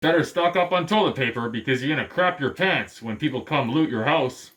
Better stock up on toilet paper because you're gonna crap your pants when people come loot your house.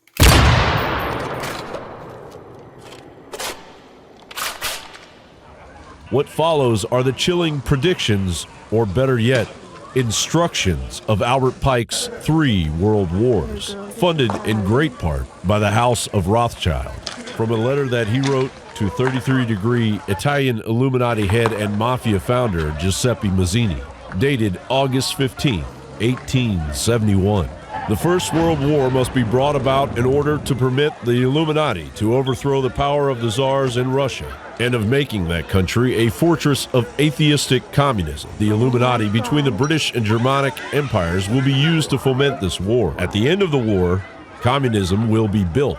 What follows are the chilling predictions, or better yet, instructions of Albert Pike's 3 world wars, funded in great part by the House of Rothschild. From a letter that he wrote to 33-degree Italian Illuminati head and mafia founder Giuseppe Mazzini, dated August 15, 1871. The First World War must be brought about in order to permit the Illuminati to overthrow the power of the czars in Russia and of making that country a fortress of atheistic communism. The Illuminati between the British and Germanic empires will be used to foment this war. At the end of the war, communism will be built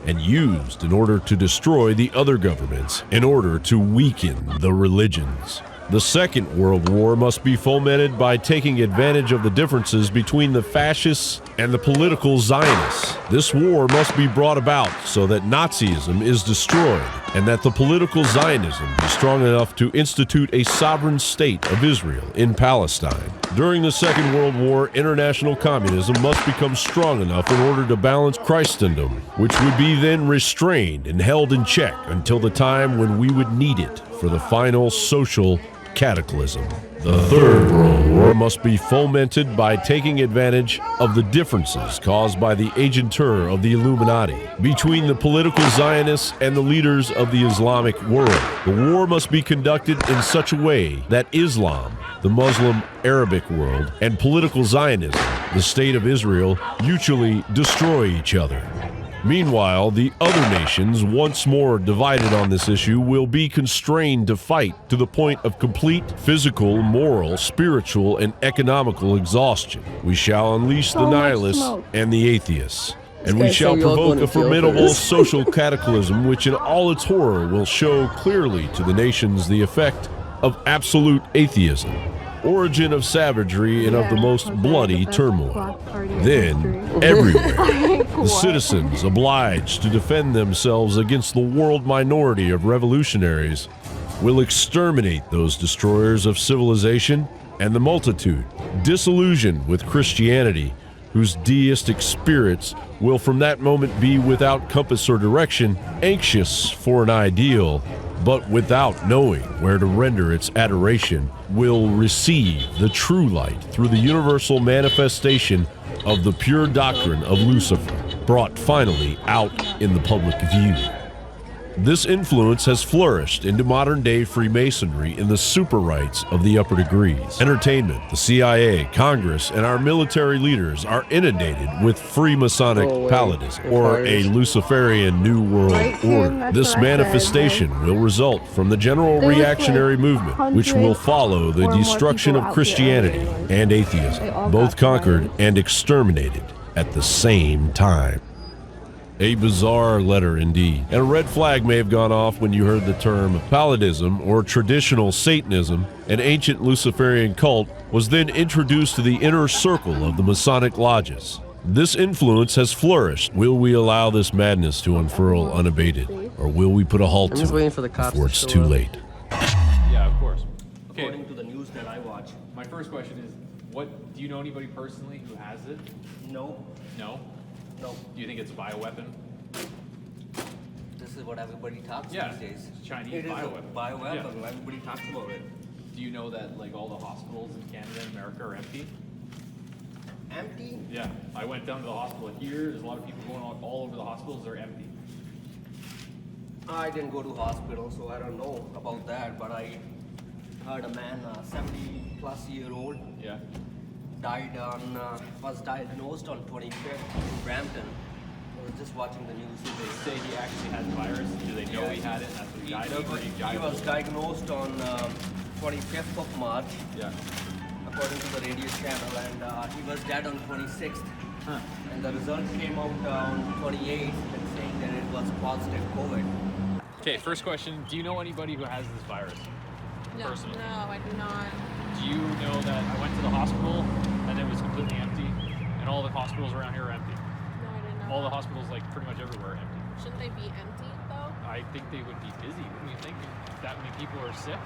and used in order to destroy the other governments, in order to weaken the religions. The Second World War must be fomented by taking advantage of the differences between the fascists and the political Zionists. This war must be brought about so that Nazism is destroyed and that the political Zionism be strong enough to institute a sovereign state of Israel in Palestine. During the Second World War, international communism must become strong enough in order to balance Christendom, which would be then restrained and held in check until the time when we would need it for the final social cataclysm. The Third World War must be fomented by taking advantage of the differences caused by the agentur of the Illuminati between the political Zionists and the leaders of the Islamic world. The war must be conducted in such a way that Islam, the Muslim Arabic world, and political Zionism, the state of Israel, mutually destroy each other. Meanwhile, the other nations, once more divided on this issue, will be constrained to fight to the point of complete physical, moral, spiritual, and economical exhaustion. We shall unleash the nihilists and the atheists, and we shall provoke a formidable social cataclysm which in all its horror will show clearly to the nations the effect of absolute atheism, origin of savagery and of the most bloody turmoil. Then, everywhere, the citizens obliged to defend themselves against the world minority of revolutionaries will exterminate those destroyers of civilization, and the multitude, disillusioned with Christianity, whose deistic spirits will from that moment be without compass or direction, anxious for an ideal, but without knowing where to render its adoration, will receive the true light through the universal manifestation of the pure doctrine of Lucifer, brought finally out in the public view. This influence has flourished into modern-day Freemasonry in the super rights of the upper degrees. Entertainment, the CIA, Congress, and our military leaders are inundated with Freemasonic palladism, or a Luciferian New World Order. This manifestation will result from the general reactionary movement, which will follow the destruction of Christianity and atheism, both conquered and exterminated at the same time. A bizarre letter indeed, and a red flag may have gone off when you heard the term palladism, or traditional Satanism, an ancient Luciferian cult, was then introduced to the inner circle of the Masonic lodges. This influence has flourished. Will we allow this madness to unfurl unabated, or will we put a halt to it before it's too late? Yeah, of course. Okay. According to the news that I watch. My first question is, do you know anybody personally who has it? No. No? No. Do you think it's a bioweapon? This is what everybody talks Yeah, these days. it's a Chinese It is bioweapon. a bioweapon. Yeah. Everybody talks about it. Do you know that like all the hospitals in Canada and America are empty? Empty? Yeah, I went down to the hospital here. There's a lot of people going all over the hospitals. They're empty. I didn't go to hospital, so I don't know about that. But I heard a man, 70-plus-year-old, Yeah. was diagnosed on 25th in Brampton. I was just watching the news. Did they say he actually had the virus? Do they know he had it? That's what he died of, or he died He of was it? diagnosed on 25th of March, Yeah. according to the radio channel, and he was dead on 26th. Huh. And the result came out on 28th and saying that it was positive COVID. Okay, first question. Do you know anybody who has this virus? No, Personally? no, I do not. Do you know that I went to the hospital and it was completely empty? And all the hospitals around here are empty. No, I didn't know. All the hospitals, like pretty much everywhere, are empty. Shouldn't they be empty though? I think they would be busy. Wouldn't you think if that many people are sick?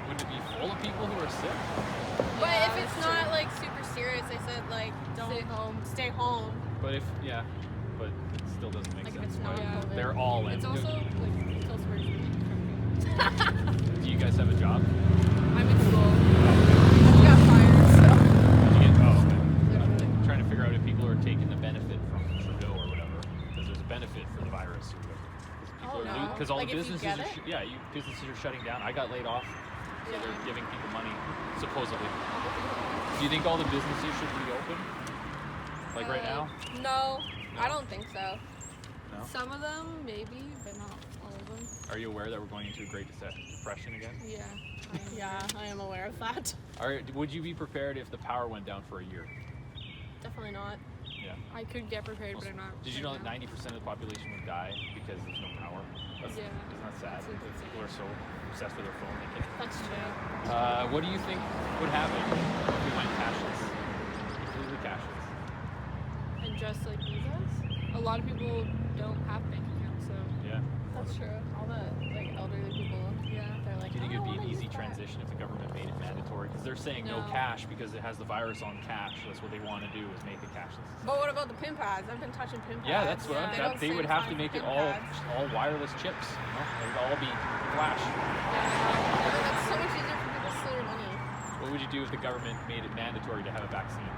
wouldn't it be full of people who are sick? But if it's not like super serious, they said like don't stay home. But if but it still doesn't make Like if sense. it's not But COVID. they're all in. It's also like it's also very Do you guys have a job? I'm in school. I got fired, so. Did you get? Oh, okay. I'm trying to figure out if people are taking the benefit from Trudeau or whatever, because there's a benefit for the virus. Oh, no. Because all Like the if you businesses get are it? businesses are shutting down. I got laid off, so Yeah. they're giving people money supposedly. Do you think all the businesses should reopen? Like right now? No, I don't think so. No. Some of them maybe, but not all of them. Are you aware that we're going into a Great Depression again? Yeah, I am aware of that. Would you be prepared if the power went down for a year? Definitely not. Yeah. I could get prepared, but I'm not. Did you know that 90% of the population would die because there's no power? Yeah. Isn't that sad? That's interesting. People are so obsessed with their phone they can't. That's true. What do you think would happen if we went cashless? Completely cashless. And just like visas, a lot of people don't have bank accounts, so. Yeah. That's true. All the like elderly people, they're like. Do you think "I it'd be don't an wanna easy use that." transition if the government made it mandatory? Because they're saying no No. cash because it has the virus on cash. That's what they want to do is make it cashless. But what about the PIN pads? I've been touching PIN pads. Yeah, that's what they would have to certify make it PIN pads. all wireless chips. You know? It would all be flash. Yeah, that's so much easier for people to steal your money. What would you do if the government made it mandatory to have a vaccine?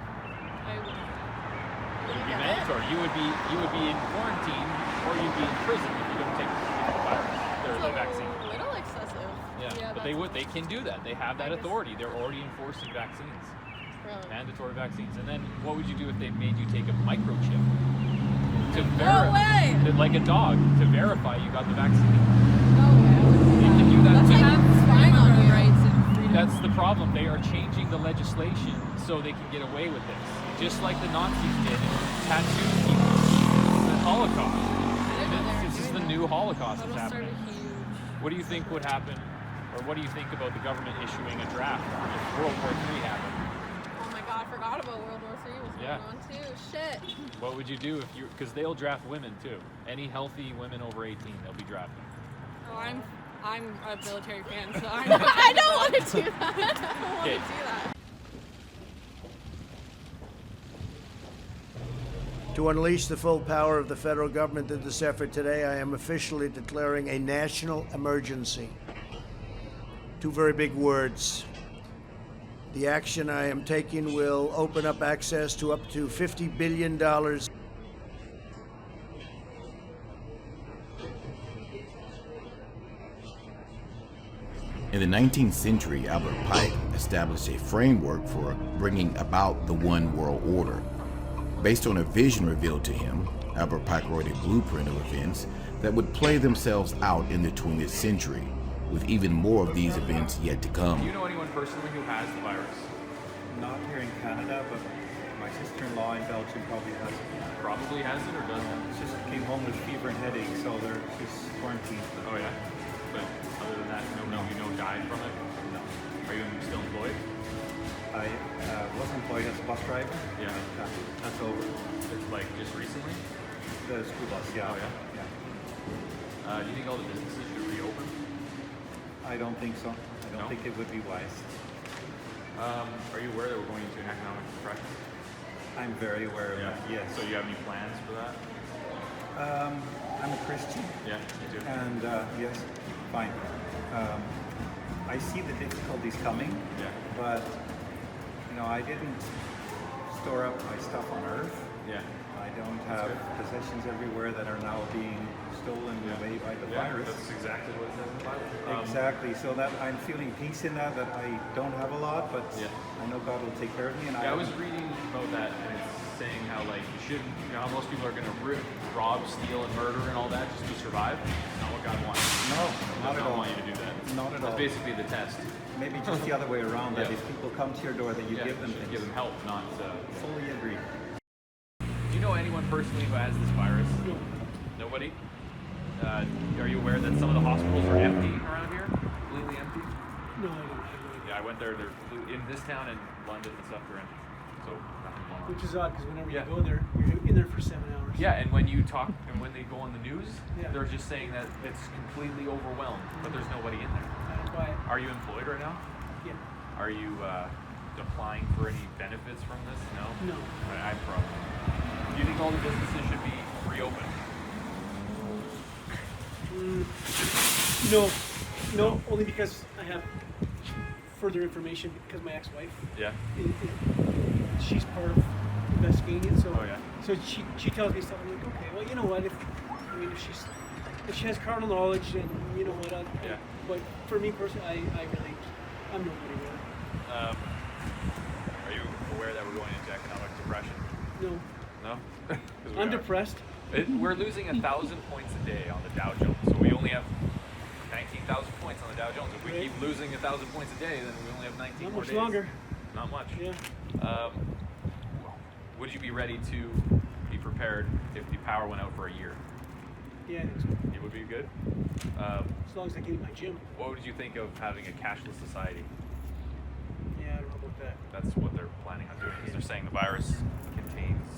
I would. It would be mandatory. You would be in quarantine or you'd be in prison if you don't take the virus or the vaccine. A little excessive. Yeah, but they can do that. They have that authority. They're already enforcing vaccines. Really? Mandatory vaccines. And then what would you do if they made you take a microchip? To No way! like a dog, to verify you got the vaccine. No way. They can do that That's too. like spying on your rights and freedom. That's the problem. They are changing the legislation so they can get away with this. Just like the Nazis did and tattooed people. The Holocaust. This is the new Holocaust that's That'll start happening. a huge. What do you think would happen, or what do you think about the government issuing a draft if World War III happened? Oh my god, I forgot about World War III was Yeah. going on too. Shit. What would you do if you, because they'll draft women too. Any healthy women over 18, they'll be drafted. Oh, I'm a military fan, so I don't want to do that. I don't want to Okay. do that. To unleash the full power of the federal government in this effort today, I am officially declaring a national emergency. Two very big words. The action I am taking will open up access to up to $50 billion. In the 19th century, Albert Pike established a framework for bringing about the one world order. Based on a vision revealed to him, Albert Pike wrote a blueprint of events that would play themselves out in the 20th century, with even more of these events yet to Do come. you know anyone personally who has the virus? Not here in Canada, but my sister-in-law in Belgium probably has it. Probably has it or doesn't? She just came home with fever and headache, so she's quarantined. Oh yeah. But other than that, nobody died from it? No. Are you still employed? I was employed as a bus driver. Yeah. That's over. It's like just recently? The school bus, yeah. Oh, yeah? Yeah. Do you think all the businesses should reopen? I don't think so. I don't No? think it would be wise. Are you aware that we're going into an economic depression? I'm very aware of that, yes. So you have any plans for that? I'm a Christian, Yeah, me too. and yes, fine. I see the difficulties coming, Yeah. but I didn't store up my stuff on Earth. Yeah. I don't have possessions everywhere that are now being stolen away by the virus. That's exactly what it says in the Bible. Exactly. So that I'm feeling peace in that I don't have a lot, but Yeah. I know God will take care of me. And I was reading about that, and it's saying how like you shouldn't, how most people are going to rob, steal, and murder and all that just to survive. That's not what God wants. No, not He does at all. want you to do that. Not at That's all. basically the test. Maybe just the other way around. That Yeah. if people come to your door, that you Yeah, give them you should things. give them help, not. Fully agree. Do you know anyone personally who has this virus? Nobody? Are you aware that some of the hospitals are empty around here? Completely empty? No, I don't. Yeah, I went there. They're in this town and London and stuff. They're empty. So nothing going on. Which is odd because whenever Yeah. you go there, you're in there for 7 hours. Yeah, and when you talk and when they go on the news, Yeah. they're just saying that it's completely overwhelmed, but there's nobody in there. Well, quiet. Are you employed right now? Yeah. Are you applying for any benefits from this? No? No. I'm probably. Do you think all the businesses should be reopened? No. No, only because I have further information because my ex-wife, Yeah. she's part of investigating it. So, Oh, yeah. so she tells me stuff. I'm like, okay, well, you know what? If she has carnal knowledge, then you know what? Yeah. But for me personally, I'm nobody really. Are you aware that we're going into economic depression? No, No? 'Cause we I'm are. depressed. We're losing 1,000 points a day on the Dow Jones, so we only have 19,000 points on the Dow Jones. If we keep losing 1,000 points a day, then we only have 19 Not more much days. longer. Not much. Yeah. Would you be ready to be prepared if the power went out for a year? Yeah, I think so. It would be good. As long as I get in my gym. What would you think of having a cashless society? Yeah, I don't know about that. That's what they're planning on doing, because they're saying the virus contains,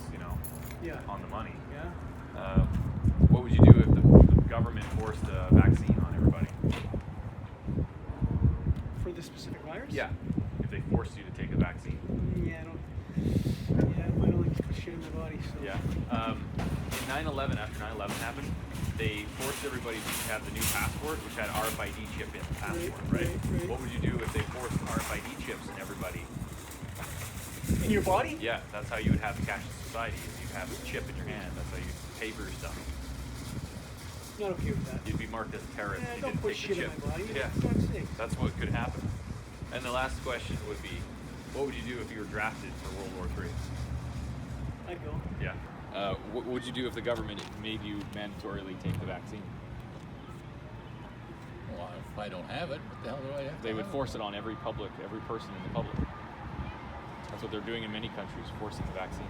Yeah. on the money. Yeah. What would you do if the government forced a vaccine on everybody? For this specific virus? Yeah. If they forced you to take a vaccine. Yeah, I don't like to put shit in my body. So. Yeah. In 9/11, after 9/11 happened, they forced everybody to have the new passport, which had RFID chip in the passport, right? Right. What would you do if they forced RFID chips in everybody? In your body? Yeah, that's how you would have a cashless society. Is you'd have a chip in your hand. That's how you pay for your stuff. Not okay with that. You'd be marked as a terrorist. Yeah, if you don't didn't put take shit the in chip. my body. Yeah. For God's sake. That's what could happen. And the last question would be, what would you do if you were drafted for World War III? I'd go. Yeah. What would you do if the government made you mandatorily take the vaccine? Well, if I don't have it, what the hell do I have? They would force it on every person in the public. That's what they're doing in many countries, forcing the vaccine.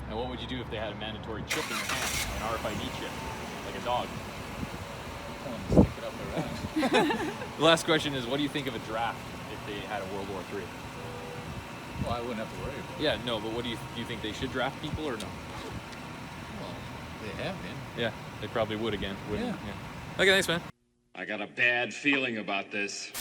And what would you do if they had a mandatory chip in your hand, an RFID chip, like a dog? Tell them to stick it up their ass. The last question is, what do you think of a draft if they had a World War III? Well, I wouldn't have to worry about it. Yeah, no, but do you think they should draft people or no? Well, they have been. Yeah, they probably would again, wouldn't Yeah. they? Yeah. Okay, thanks, man. I got a bad feeling about this.